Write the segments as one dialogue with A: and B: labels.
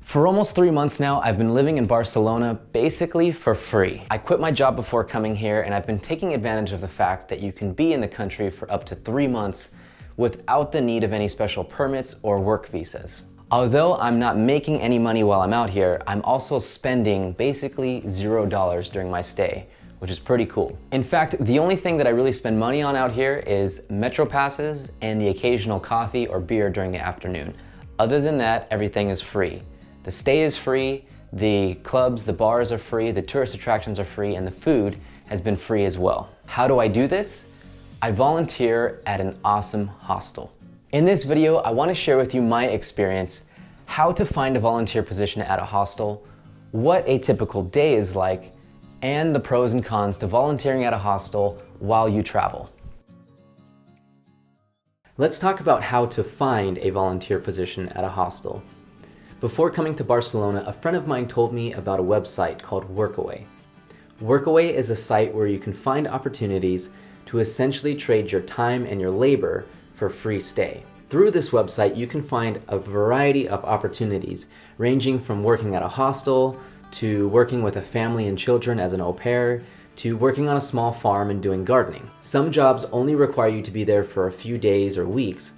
A: For almost 3 months now, I've been living in Barcelona basically for free. I quit my job before coming here, and I've been taking advantage of the fact that you can be in the country for up to 3 months without the need of any special permits or work visas. Although I'm not making any money while I'm out here, I'm also spending basically $0 during my stay, which is pretty cool. In fact, the only thing that I really spend money on out here is Metro passes and the occasional coffee or beer during the afternoon. Other than that, everything is free. The stay is free, the clubs, the bars are free, the tourist attractions are free, and the food has been free as well. How do I do this? I volunteer at an awesome hostel. In this video, I want to share with you my experience, how to find a volunteer position at a hostel, what a typical day is like, and the pros and cons to volunteering at a hostel while you travel. Let's talk about how to find a volunteer position at a hostel. Before coming to Barcelona, a friend of mine told me about a website called Workaway. Workaway is a site where you can find opportunities to essentially trade your time and your labor for free stay. Through this website, you can find a variety of opportunities, ranging from working at a hostel, to working with a family and children as an au pair, to working on a small farm and doing gardening. Some jobs only require you to be there for a few days or weeks,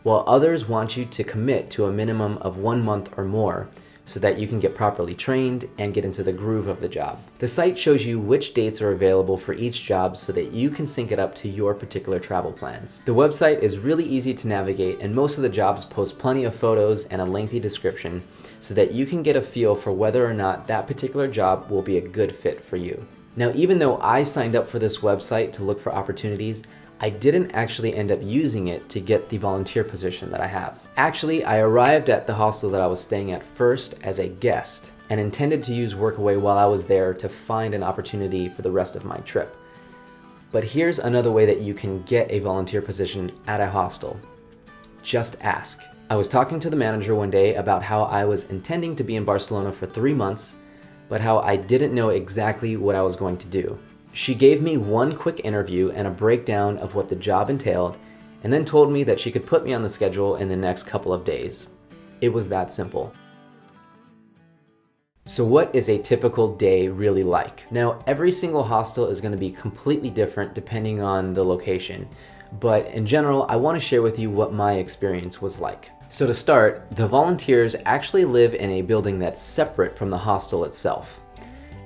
A: while others want you to commit to a minimum of 1 month or more so that you can get properly trained and get into the groove of the job. The site shows you which dates are available for each job so that you can sync it up to your particular travel plans. The website is really easy to navigate, and most of the jobs post plenty of photos and a lengthy description so that you can get a feel for whether or not that particular job will be a good fit for you. Now, even though I signed up for this website to look for opportunities, I didn't actually end up using it to get the volunteer position that I have. Actually, I arrived at the hostel that I was staying at first as a guest and intended to use Workaway while I was there to find an opportunity for the rest of my trip. But here's another way that you can get a volunteer position at a hostel. Just ask. I was talking to the manager one day about how I was intending to be in Barcelona for 3 months, but how I didn't know exactly what I was going to do. She gave me one quick interview and a breakdown of what the job entailed, and then told me that she could put me on the schedule in the next couple of days. It was that simple. So what is a typical day really like? Now, every single hostel is going to be completely different depending on the location, but in general, I want to share with you what my experience was like. So to start, the volunteers actually live in a building that's separate from the hostel itself.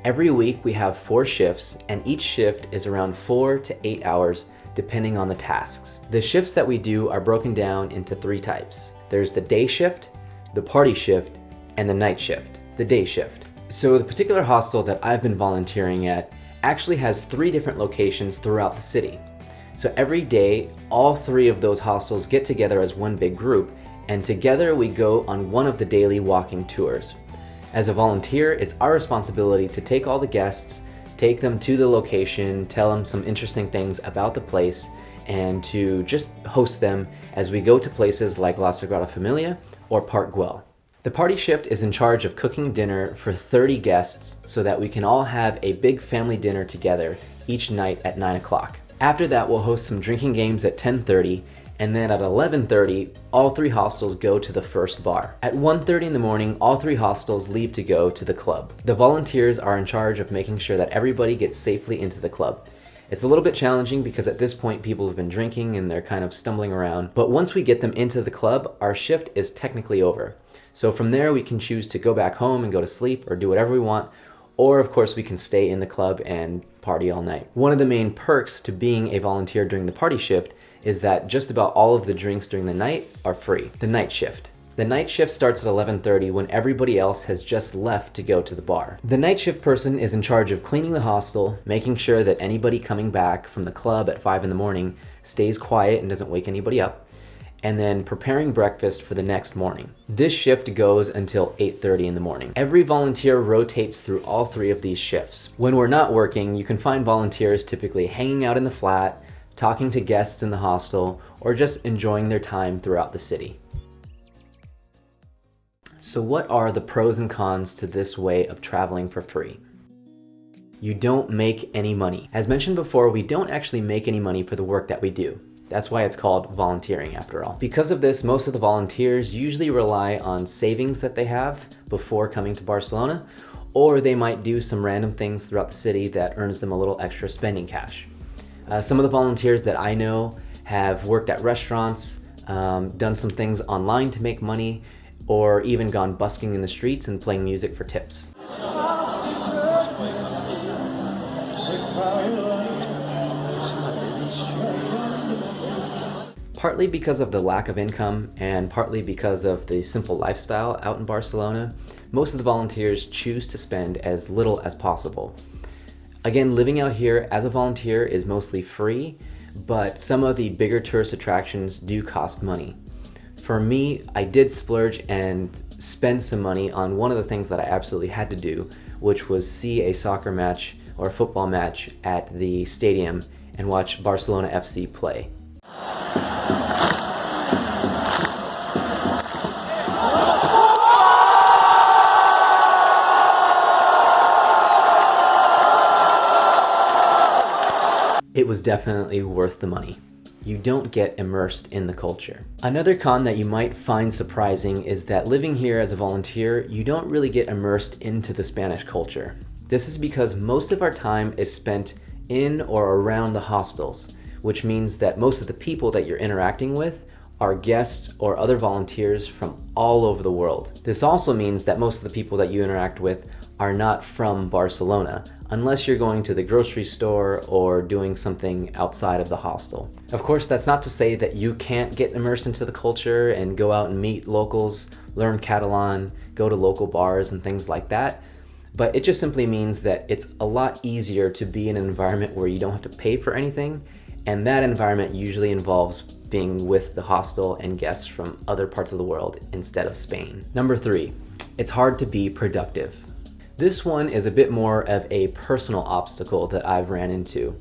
A: Every week we have 4 shifts, and each shift is around 4 to 8 hours depending on the tasks. The shifts that we do are broken down into 3 types. There's the day shift, the party shift, and the night shift, the day shift. So the particular hostel that I've been volunteering at actually has 3 different locations throughout the city. So every day, all 3 of those hostels get together as one big group, and together we go on one of the daily walking tours. As a volunteer, it's our responsibility to take all the guests, take them to the location, tell them some interesting things about the place, and to just host them as we go to places like La Sagrada Familia or Park Güell. The party shift is in charge of cooking dinner for 30 guests so that we can all have a big family dinner together each night at 9 o'clock. After that, we'll host some drinking games at 10:30, and then at 11:30, all 3 hostels go to the first bar. At 1:30 in the morning, all 3 hostels leave to go to the club. The volunteers are in charge of making sure that everybody gets safely into the club. It's a little bit challenging because at this point people have been drinking and they're kind of stumbling around, but once we get them into the club, our shift is technically over. So from there we can choose to go back home and go to sleep or do whatever we want, or of course we can stay in the club and party all night. One of the main perks to being a volunteer during the party shift is that just about all of the drinks during the night are free. The night shift. The night shift starts at 11:30 when everybody else has just left to go to the bar. The night shift person is in charge of cleaning the hostel, making sure that anybody coming back from the club at 5 in the morning stays quiet and doesn't wake anybody up, and then preparing breakfast for the next morning. This shift goes until 8:30 in the morning. Every volunteer rotates through all 3 of these shifts. When we're not working, you can find volunteers typically hanging out in the flat, talking to guests in the hostel, or just enjoying their time throughout the city. So what are the pros and cons to this way of traveling for free? You don't make any money. As mentioned before, we don't actually make any money for the work that we do. That's why it's called volunteering after all. Because of this, most of the volunteers usually rely on savings that they have before coming to Barcelona, or they might do some random things throughout the city that earns them a little extra spending cash. Some of the volunteers that I know have worked at restaurants, done some things online to make money, or even gone busking in the streets and playing music for tips. Partly because of the lack of income and partly because of the simple lifestyle out in Barcelona, most of the volunteers choose to spend as little as possible. Again, living out here as a volunteer is mostly free, but some of the bigger tourist attractions do cost money. For me, I did splurge and spend some money on one of the things that I absolutely had to do, which was see a soccer match or a football match at the stadium and watch Barcelona FC play. It was definitely worth the money. You don't get immersed in the culture. Another con that you might find surprising is that living here as a volunteer, you don't really get immersed into the Spanish culture. This is because most of our time is spent in or around the hostels, which means that most of the people that you're interacting with are guests or other volunteers from all over the world. This also means that most of the people that you interact with are not from Barcelona, unless you're going to the grocery store or doing something outside of the hostel. Of course, that's not to say that you can't get immersed into the culture and go out and meet locals, learn Catalan, go to local bars and things like that, but it just simply means that it's a lot easier to be in an environment where you don't have to pay for anything, and that environment usually involves being with the hostel and guests from other parts of the world instead of Spain. Number 3, it's hard to be productive. This one is a bit more of a personal obstacle that I've ran into.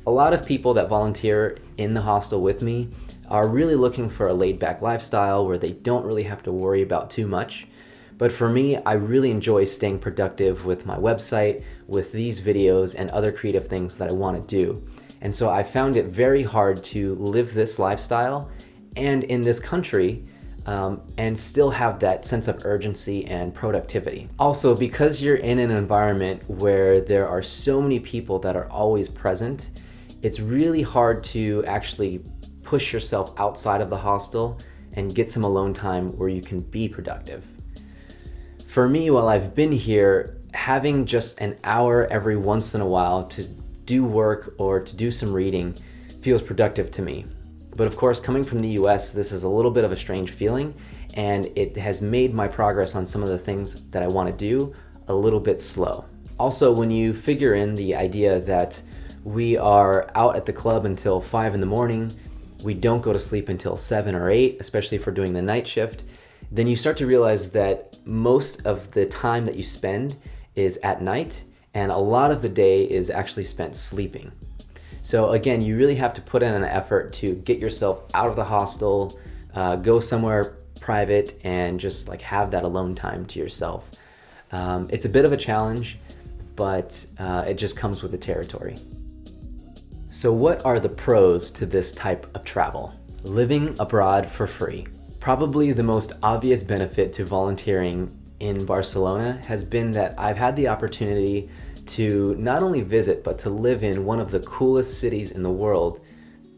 A: A lot of people that volunteer in the hostel with me are really looking for a laid-back lifestyle where they don't really have to worry about too much. But for me, I really enjoy staying productive with my website, with these videos, and other creative things that I want to do. And so I found it very hard to live this lifestyle and in this country and still have that sense of urgency and productivity. Also, because you're in an environment where there are so many people that are always present, it's really hard to actually push yourself outside of the hostel and get some alone time where you can be productive. For me, while I've been here, having just an hour every once in a while to do work or to do some reading feels productive to me. But of course, coming from the US, this is a little bit of a strange feeling, and it has made my progress on some of the things that I want to do a little bit slow. Also, when you figure in the idea that we are out at the club until 5 in the morning, we don't go to sleep until 7 or 8, especially if we're doing the night shift, then you start to realize that most of the time that you spend is at night, and a lot of the day is actually spent sleeping. So again, you really have to put in an effort to get yourself out of the hostel, go somewhere private, and just like have that alone time to yourself. It's a bit of a challenge, but it just comes with the territory. So what are the pros to this type of travel? Living abroad for free. Probably the most obvious benefit to volunteering in Barcelona has been that I've had the opportunity to not only visit, but to live in one of the coolest cities in the world,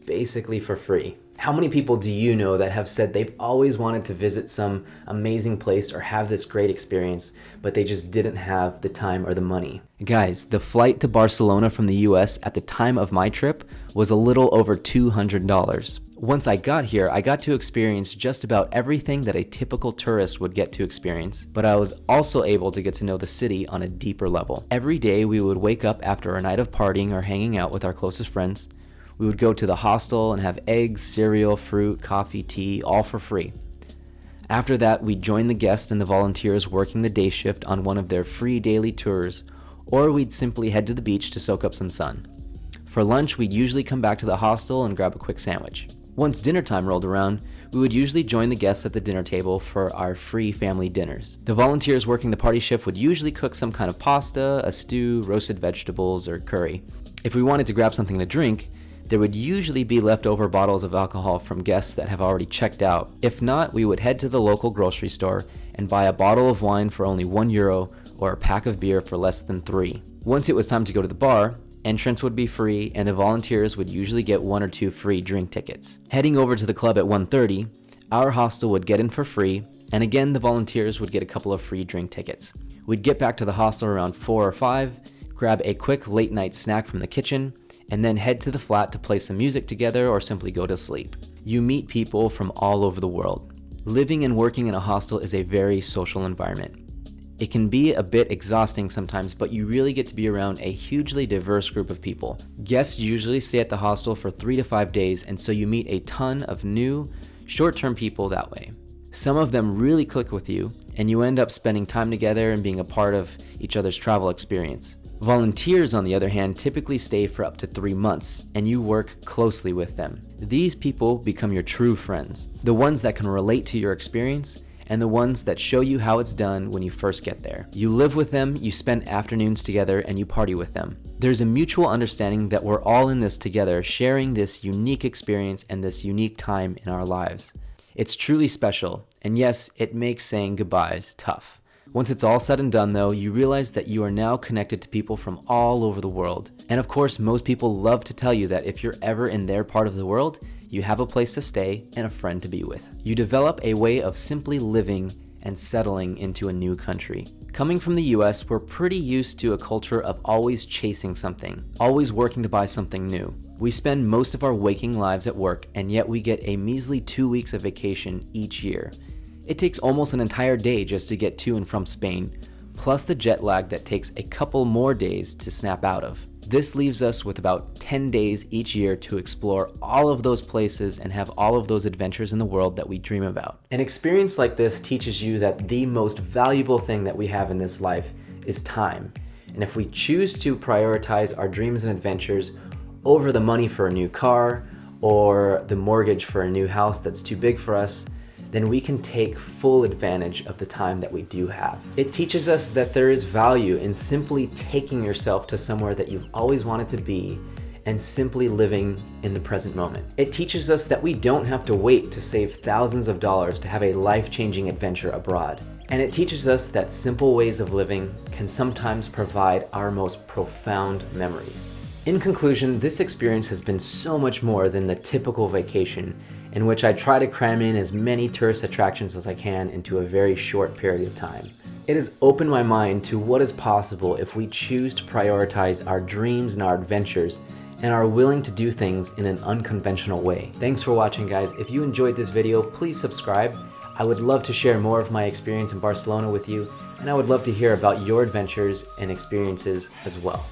A: basically for free. How many people do you know that have said they've always wanted to visit some amazing place or have this great experience, but they just didn't have the time or the money? Guys, the flight to Barcelona from the US at the time of my trip was a little over $200. Once I got here, I got to experience just about everything that a typical tourist would get to experience, but I was also able to get to know the city on a deeper level. Every day we would wake up after a night of partying or hanging out with our closest friends. We would go to the hostel and have eggs, cereal, fruit, coffee, tea, all for free. After that, we'd join the guests and the volunteers working the day shift on one of their free daily tours, or we'd simply head to the beach to soak up some sun. For lunch, we'd usually come back to the hostel and grab a quick sandwich. Once dinner time rolled around, we would usually join the guests at the dinner table for our free family dinners. The volunteers working the party shift would usually cook some kind of pasta, a stew, roasted vegetables, or curry. If we wanted to grab something to drink, There would usually be leftover bottles of alcohol from guests that have already checked out. If not, we would head to the local grocery store and buy a bottle of wine for only €1 or a pack of beer for less than 3. Once it was time to go to the bar, entrance would be free and the volunteers would usually get 1 or 2 free drink tickets. Heading over to the club at 1:30, our hostel would get in for free, and again the volunteers would get a couple of free drink tickets. We'd get back to the hostel around 4 or 5, grab a quick late night snack from the kitchen, and then head to the flat to play some music together or simply go to sleep. You meet people from all over the world. Living and working in a hostel is a very social environment. It can be a bit exhausting sometimes, but you really get to be around a hugely diverse group of people. Guests usually stay at the hostel for 3 to 5 days, and so you meet a ton of new, short-term people that way. Some of them really click with you, and you end up spending time together and being a part of each other's travel experience. Volunteers, on the other hand, typically stay for up to 3 months, and you work closely with them. These people become your true friends, the ones that can relate to your experience, and the ones that show you how it's done when you first get there. You live with them, you spend afternoons together, and you party with them. There's a mutual understanding that we're all in this together, sharing this unique experience and this unique time in our lives. It's truly special, and yes, it makes saying goodbyes tough. Once it's all said and done though, you realize that you are now connected to people from all over the world. And of course, most people love to tell you that if you're ever in their part of the world, you have a place to stay and a friend to be with. You develop a way of simply living and settling into a new country. Coming from the US, we're pretty used to a culture of always chasing something, always working to buy something new. We spend most of our waking lives at work, and yet we get a measly 2 weeks of vacation each year. It takes almost an entire day just to get to and from Spain, plus the jet lag that takes a couple more days to snap out of. This leaves us with about 10 days each year to explore all of those places and have all of those adventures in the world that we dream about. An experience like this teaches you that the most valuable thing that we have in this life is time. And if we choose to prioritize our dreams and adventures over the money for a new car or the mortgage for a new house that's too big for us, then we can take full advantage of the time that we do have. It teaches us that there is value in simply taking yourself to somewhere that you've always wanted to be and simply living in the present moment. It teaches us that we don't have to wait to save thousands of dollars to have a life-changing adventure abroad. And it teaches us that simple ways of living can sometimes provide our most profound memories. In conclusion, this experience has been so much more than the typical vacation in which I try to cram in as many tourist attractions as I can into a very short period of time. It has opened my mind to what is possible if we choose to prioritize our dreams and our adventures and are willing to do things in an unconventional way. Thanks for watching, guys. If you enjoyed this video, please subscribe. I would love to share more of my experience in Barcelona with you, and I would love to hear about your adventures and experiences as well.